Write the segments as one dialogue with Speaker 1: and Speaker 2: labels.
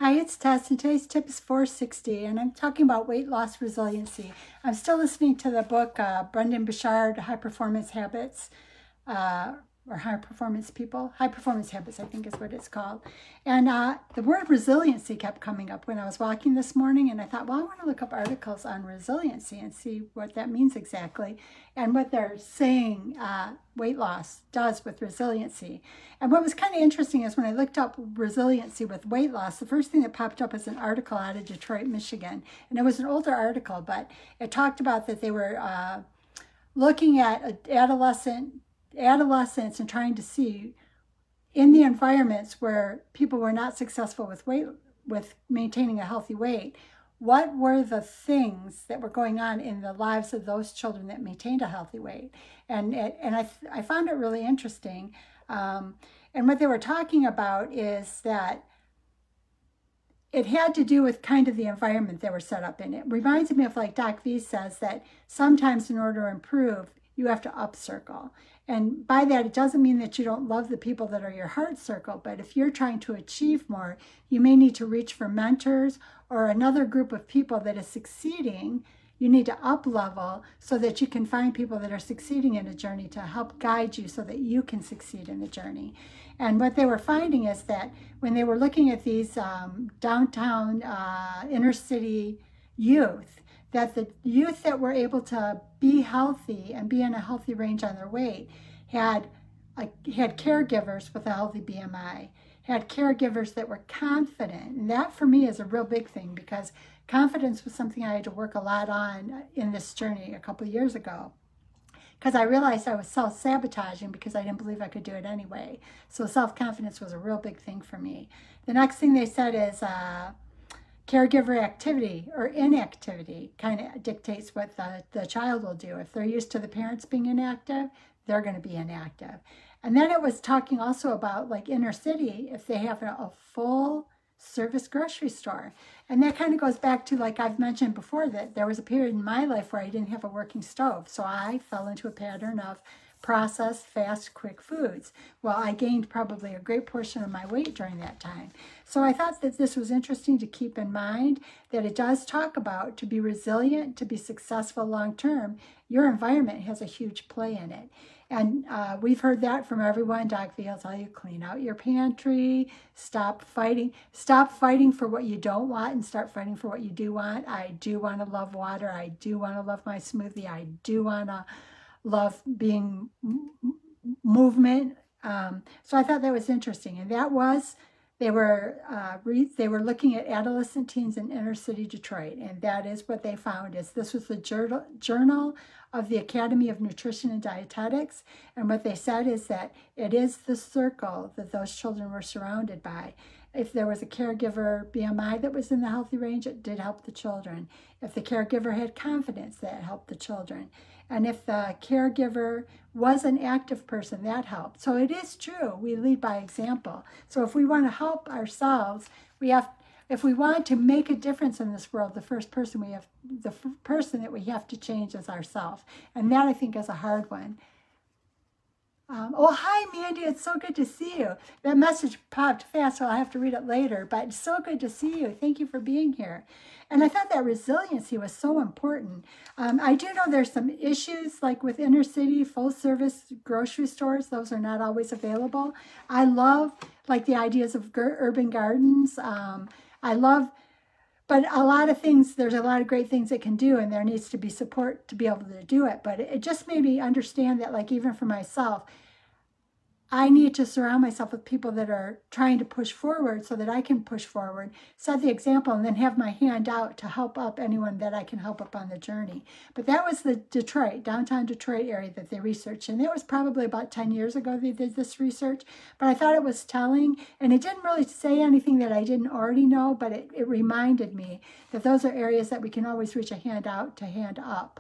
Speaker 1: Hi, it's Tess, and today's tip is 460, and I'm talking about weight loss resiliency. I'm still listening to the book, Brendan Burchard, High Performance Habits, or High Performance People. High Performance Habits, I think is what it's called. And the word resiliency kept coming up when I was walking this morning, and I thought, well, I want to look up articles on resiliency and see what that means exactly, and what they're saying weight loss does with resiliency. And what was kind of interesting is when I looked up resiliency with weight loss, the first thing that popped up was an article out of Detroit, Michigan. And it was an older article, but it talked about that they were looking at adolescents and trying to see in the environments where people were not successful with maintaining a healthy weight, what were the things that were going on in the lives of those children that maintained a healthy weight? And I found it really interesting. And what they were talking about is that it had to do with kind of the environment they were set up in. It reminds me of, like Doc V says, that sometimes in order to improve, you have to upcircle. And by that, it doesn't mean that you don't love the people that are your heart circle, but if you're trying to achieve more, you may need to reach for mentors or another group of people that is succeeding. You need to up level so that you can find people that are succeeding in a journey to help guide you so that you can succeed in the journey. And what they were finding is that when they were looking at these downtown inner city youth, that the youth that were able to be healthy and be in a healthy range on their weight had caregivers with a healthy BMI, had caregivers that were confident. And that for me is a real big thing, because confidence was something I had to work a lot on in this journey a couple of years ago, because I realized I was self-sabotaging because I didn't believe I could do it anyway. So self-confidence was a real big thing for me. The next thing they said is caregiver activity or inactivity kind of dictates what the child will do. If they're used to the parents being inactive, they're going to be inactive. And then it was talking also about, like, inner city, if they have a full service grocery store. And that kind of goes back to, like I've mentioned before, that there was a period in my life where I didn't have a working stove. So I fell into a pattern of processed, fast, quick foods. Well, I gained probably a great portion of my weight during that time. So I thought that this was interesting to keep in mind, that it does talk about, to be resilient, to be successful long-term, your environment has a huge play in it. And we've heard that from everyone. Doc V will tell you, clean out your pantry, stop fighting for what you don't want and start fighting for what you do want. I do want to love water. I do want to love my smoothie. I do want to love being movement. So I thought that was interesting. And that was, they were looking at adolescent teens in inner city Detroit. And that is what they found. Is this was the journal of the Academy of Nutrition and Dietetics. And what they said is that it is the circle that those children were surrounded by. If there was a caregiver BMI that was in the healthy range, it did help the children. If the caregiver had confidence, that helped the children. And if the caregiver was an active person, that helped. So it is true, we lead by example. So if we want to help ourselves, if we want to make a difference in this world, the person that we have to change is ourselves. And that, I think, is a hard one. Oh, hi, Mandy. It's so good to see you. That message popped fast, so I'll have to read it later. But it's so good to see you. Thank you for being here. And I thought that resiliency was so important. I do know there's some issues, like with inner city full-service grocery stores. Those are not always available. I love, like, the ideas of urban gardens. But a lot of things, there's a lot of great things it can do, and there needs to be support to be able to do it. But it just made me understand that, like, even for myself, I need to surround myself with people that are trying to push forward so that I can push forward, set the example, and then have my hand out to help up anyone that I can help up on the journey. But that was the downtown Detroit area that they researched. And that was probably about 10 years ago they did this research. But I thought it was telling, and it didn't really say anything that I didn't already know, but it reminded me that those are areas that we can always reach a hand out to hand up.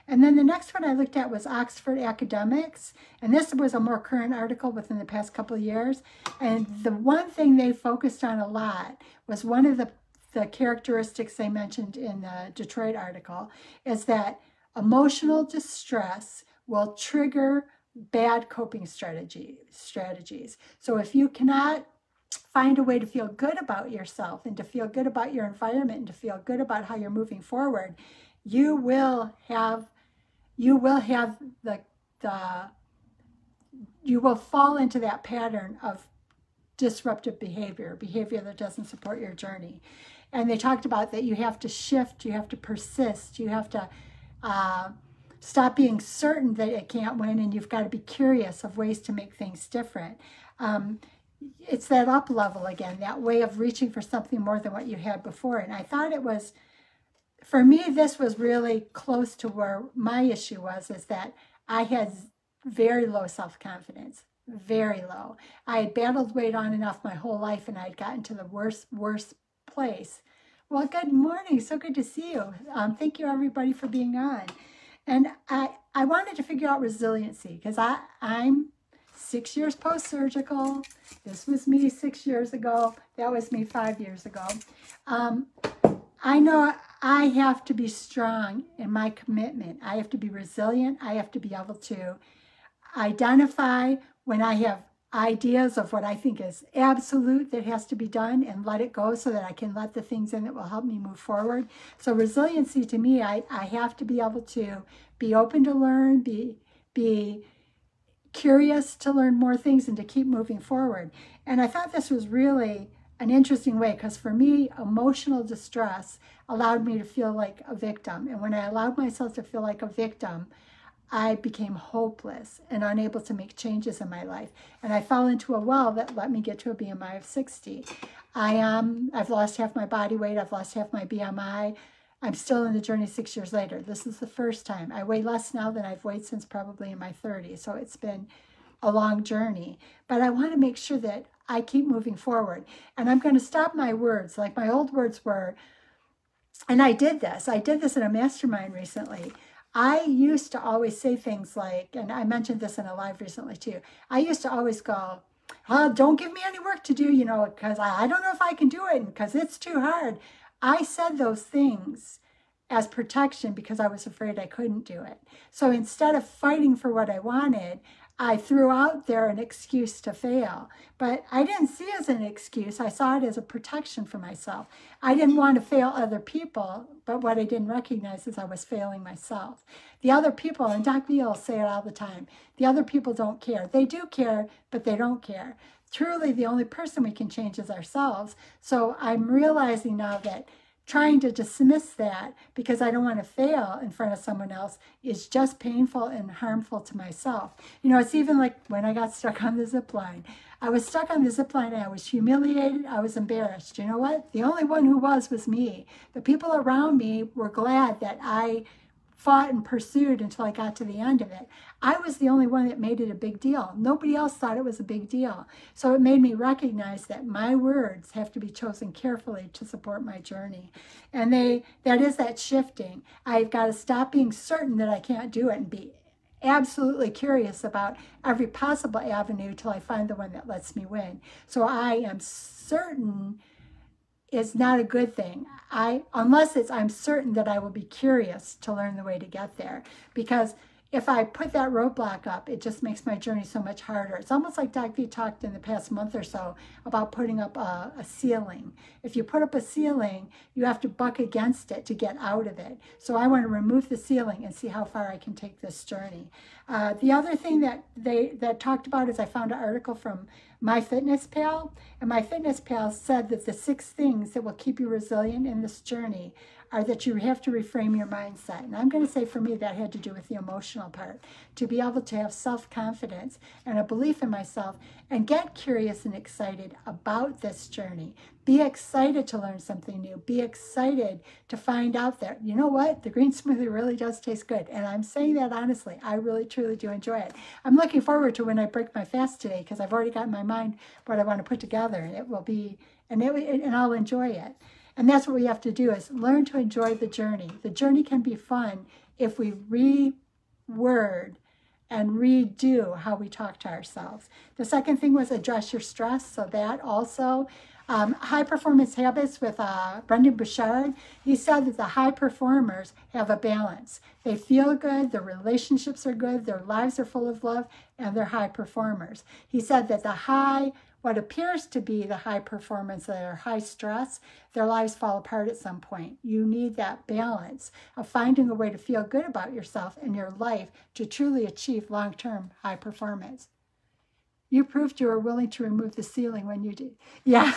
Speaker 1: And then the next one I looked at was Oxford Academics. And this was a more current article within the past couple of years. And the one thing they focused on a lot was one of the characteristics they mentioned in the Detroit article is that emotional distress will trigger bad coping strategies. So if you cannot find a way to feel good about yourself and to feel good about your environment and to feel good about how you're moving forward, you will have the you will fall into that pattern of disruptive behavior that doesn't support your journey. And they talked about that you have to shift, you have to persist, you have to stop being certain that it can't win, and you've got to be curious of ways to make things different. It's that up level again, that way of reaching for something more than what you had before. And I thought it was, for me, this was really close to where my issue was, is that I had very low self-confidence, very low. I had battled weight on and off my whole life, and I had gotten to the worst place. Well, good morning. So good to see you. Thank you, everybody, for being on. And I wanted to figure out resiliency, because I'm 6 years post-surgical. This was me 6 years ago. That was me 5 years ago. I know I have to be strong in my commitment. I have to be resilient. I have to be able to identify when I have ideas of what I think is absolute that has to be done and let it go so that I can let the things in that will help me move forward. So resiliency to me, I have to be able to be open to learn, be curious to learn more things, and to keep moving forward. And I thought this was really an interesting way, because for me, emotional distress allowed me to feel like a victim. And when I allowed myself to feel like a victim, I became hopeless and unable to make changes in my life. And I fell into a well that let me get to a BMI of 60. I've lost half my body weight. I've lost half my BMI. I'm still in the journey 6 years later. This is the first time. I weigh less now than I've weighed since probably in my 30s. So it's been a long journey. But I want to make sure that I keep moving forward. And I'm going to stop my words. Like my old words were, and I did this in a mastermind recently. I used to always say things like, and I mentioned this in a live recently too, I used to always go, oh, don't give me any work to do, because I don't know if I can do it, because it's too hard. I said those things as protection because I was afraid I couldn't do it. So instead of fighting for what I wanted, I threw out there an excuse to fail. But I didn't see it as an excuse. I saw it as a protection for myself. I didn't want to fail other people, but what I didn't recognize is I was failing myself. The other people, and Doc V will say it all the time, the other people don't care. They do care, but they don't care. Truly, the only person we can change is ourselves. So I'm realizing now that trying to dismiss that because I don't want to fail in front of someone else is just painful and harmful to myself. It's even like when I got stuck on the zip line. I was stuck on the zip line and I was humiliated. I was embarrassed. You know what? The only one who was me. The people around me were glad that I fought and pursued until I got to the end of it. I was the only one that made it a big deal. Nobody else thought it was a big deal. So it made me recognize that my words have to be chosen carefully to support my journey. And that is that shifting. I've got to stop being certain that I can't do it and be absolutely curious about every possible avenue till I find the one that lets me win. So I am certain is not a good thing. Unless I'm certain that I will be curious to learn the way to get there. Because if I put that roadblock up, it just makes my journey so much harder. It's almost like Doc V talked in the past month or so about putting up a ceiling. If you put up a ceiling, you have to buck against it to get out of it. So I want to remove the ceiling and see how far I can take this journey. The other thing that talked about is I found an article from MyFitnessPal, and MyFitnessPal said that the 6 things that will keep you resilient in this journey are that you have to reframe your mindset. And I'm going to say for me that had to do with the emotional part, to be able to have self-confidence and a belief in myself and get curious and excited about this journey. Be excited to learn something new. Be excited to find out that, you know what, the green smoothie really does taste good. And I'm saying that honestly. I really, truly do enjoy it. I'm looking forward to when I break my fast today because I've already got in my mind what I want to put together. And it will be, and I'll enjoy it. And that's what we have to do, is learn to enjoy the journey. The journey can be fun if we reword and redo how we talk to ourselves. The second thing was address your stress. So that also, high performance habits with Brendon Burchard. He said that the high performers have a balance. They feel good, their relationships are good, their lives are full of love, and they're high performers. He said that the high what appears to be the high performance or high stress, their lives fall apart at some point. You need that balance of finding a way to feel good about yourself and your life to truly achieve long-term high performance. You proved you were willing to remove the ceiling when you did. Yeah,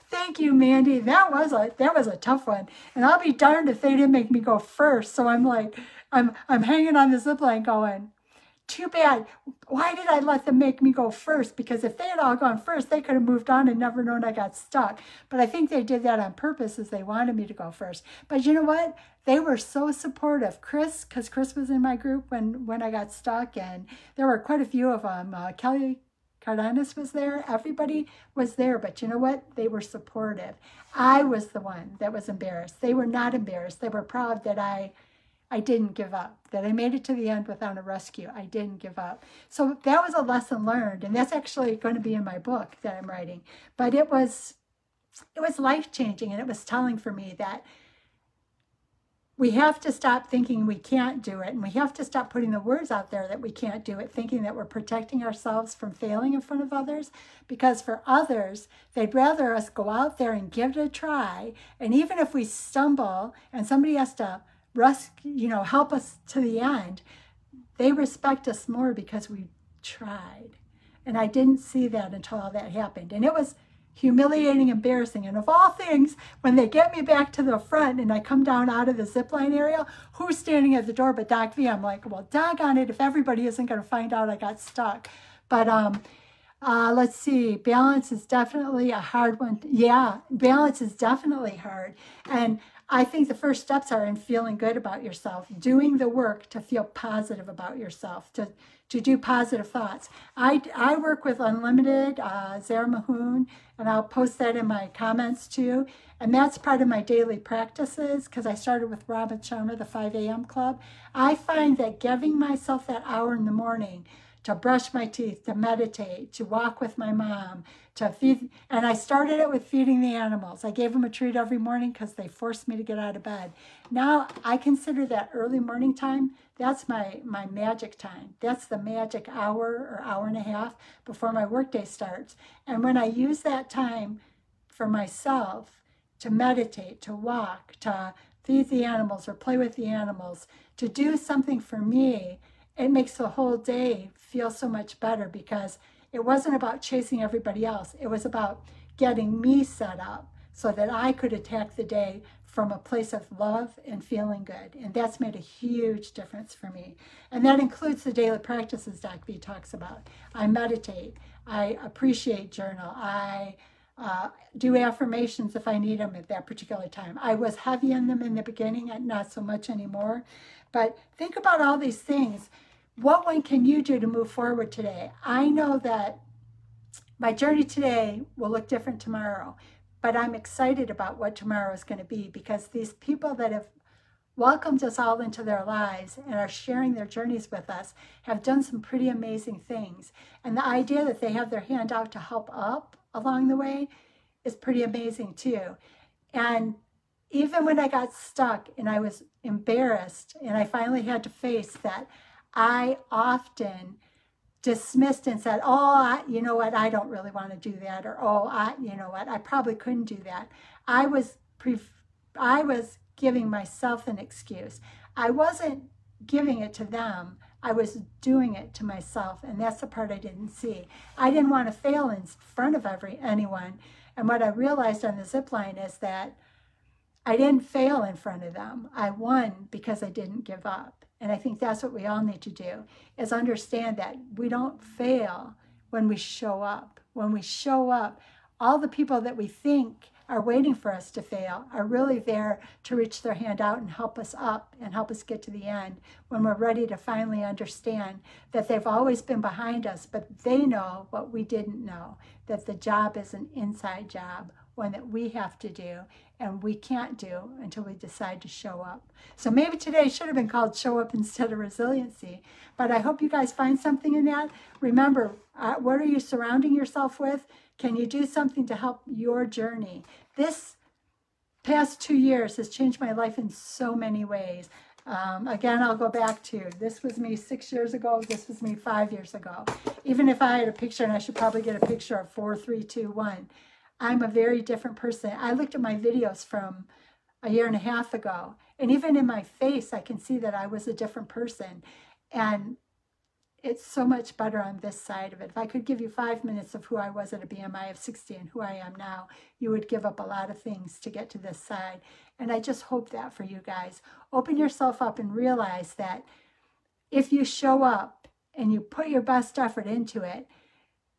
Speaker 1: thank you, Mandy. That was a tough one. And I'll be darned if they didn't make me go first. So I'm like, I'm hanging on the zip line going, too bad. Why did I let them make me go first? Because if they had all gone first, they could have moved on and never known I got stuck. But I think they did that on purpose, as they wanted me to go first. But you know what? They were so supportive. Chris, because Chris was in my group when I got stuck, and there were quite a few of them. Kelly Cardenas was there. Everybody was there. But you know what? They were supportive. I was the one that was embarrassed. They were not embarrassed. They were proud that I didn't give up, that I made it to the end without a rescue. I didn't give up. So that was a lesson learned, and that's actually going to be in my book that I'm writing. But it was life-changing, and it was telling for me that we have to stop thinking we can't do it, and we have to stop putting the words out there that we can't do it, thinking that we're protecting ourselves from failing in front of others, because for others, they'd rather us go out there and give it a try, and even if we stumble and somebody has to help us to the end, they respect us more because we tried. And I didn't see that until all that happened. And it was humiliating, embarrassing. And of all things, when they get me back to the front and I come down out of the zipline area, who's standing at the door but Doc V? I'm like, well, doggone it, if everybody isn't going to find out I got stuck. But let's see, balance is definitely a hard one. Yeah, balance is definitely hard. And I think the first steps are in feeling good about yourself, doing the work to feel positive about yourself, to do positive thoughts. I work with Unlimited, Zara Mahoon, and I'll post that in my comments too. And that's part of my daily practices, because I started with Robin Sharma, the 5 a.m. club. I find that giving myself that hour in the morning to brush my teeth, to meditate, to walk with my mom, to feed. And I started it with feeding the animals. I gave them a treat every morning because they forced me to get out of bed. Now I consider that early morning time, that's my magic time. That's the magic hour or hour and a half before my workday starts. And when I use that time for myself to meditate, to walk, to feed the animals or play with the animals, to do something for me, it makes the whole day feel so much better, because it wasn't about chasing everybody else. It was about getting me set up so that I could attack the day from a place of love and feeling good. And that's made a huge difference for me. And that includes the daily practices Doc V talks about. I meditate. I appreciate journal. I do affirmations if I need them at that particular time. I was heavy on them in the beginning, and not so much anymore. But think about all these things. What one can you do to move forward today? I know that my journey today will look different tomorrow, but I'm excited about what tomorrow is going to be, because these people that have welcomed us all into their lives and are sharing their journeys with us have done some pretty amazing things. And the idea that they have their hand out to help up along the way is pretty amazing too. And even when I got stuck and I was embarrassed and I finally had to face that, I often dismissed and said, oh, you know what, I don't really want to do that. Or, oh, you know what, I probably couldn't do that. I was giving myself an excuse. I wasn't giving it to them. I was doing it to myself. And that's the part I didn't see. I didn't want to fail in front of anyone. And what I realized on the zip line is that I didn't fail in front of them. I won because I didn't give up. And I think that's what we all need to do, is understand that we don't fail when we show up. When we show up, all the people that we think are waiting for us to fail are really there to reach their hand out and help us up and help us get to the end when we're ready to finally understand that they've always been behind us, but they know what we didn't know, that the job is an inside job, one that we have to do and we can't do until we decide to show up. So maybe today should have been called Show Up instead of Resiliency, but I hope you guys find something in that. Remember, what are you surrounding yourself with? Can you do something to help your journey? This past 2 years has changed my life in so many ways. Again, I'll go back to, this was me 6 years ago, this was me 5 years ago. Even if I had a picture, and I should probably get a picture of 4, 3, 2, 1, I'm a very different person. I looked at my videos from a year and a half ago, and even in my face, I can see that I was a different person. And it's so much better on this side of it. If I could give you 5 minutes of who I was at a BMI of 60 and who I am now, you would give up a lot of things to get to this side. And I just hope that for you guys. Open yourself up and realize that if you show up and you put your best effort into it,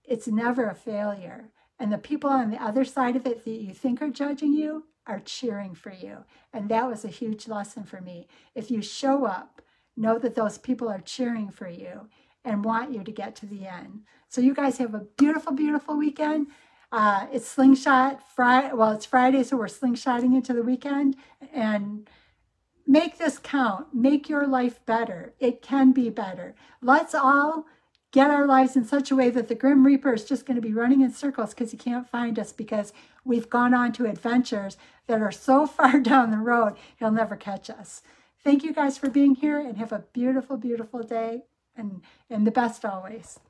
Speaker 1: it's never a failure. And the people on the other side of it that you think are judging you are cheering for you. And that was a huge lesson for me. If you show up, know that those people are cheering for you and want you to get to the end. So you guys have a beautiful, beautiful weekend. It's Slingshot Friday. Well, it's Friday, so we're slingshotting into the weekend. And make this count. Make your life better. It can be better. Let's all get our lives in such a way that the Grim Reaper is just going to be running in circles because he can't find us, because we've gone on to adventures that are so far down the road, he'll never catch us. Thank you guys for being here, and have a beautiful, beautiful day. And the best always.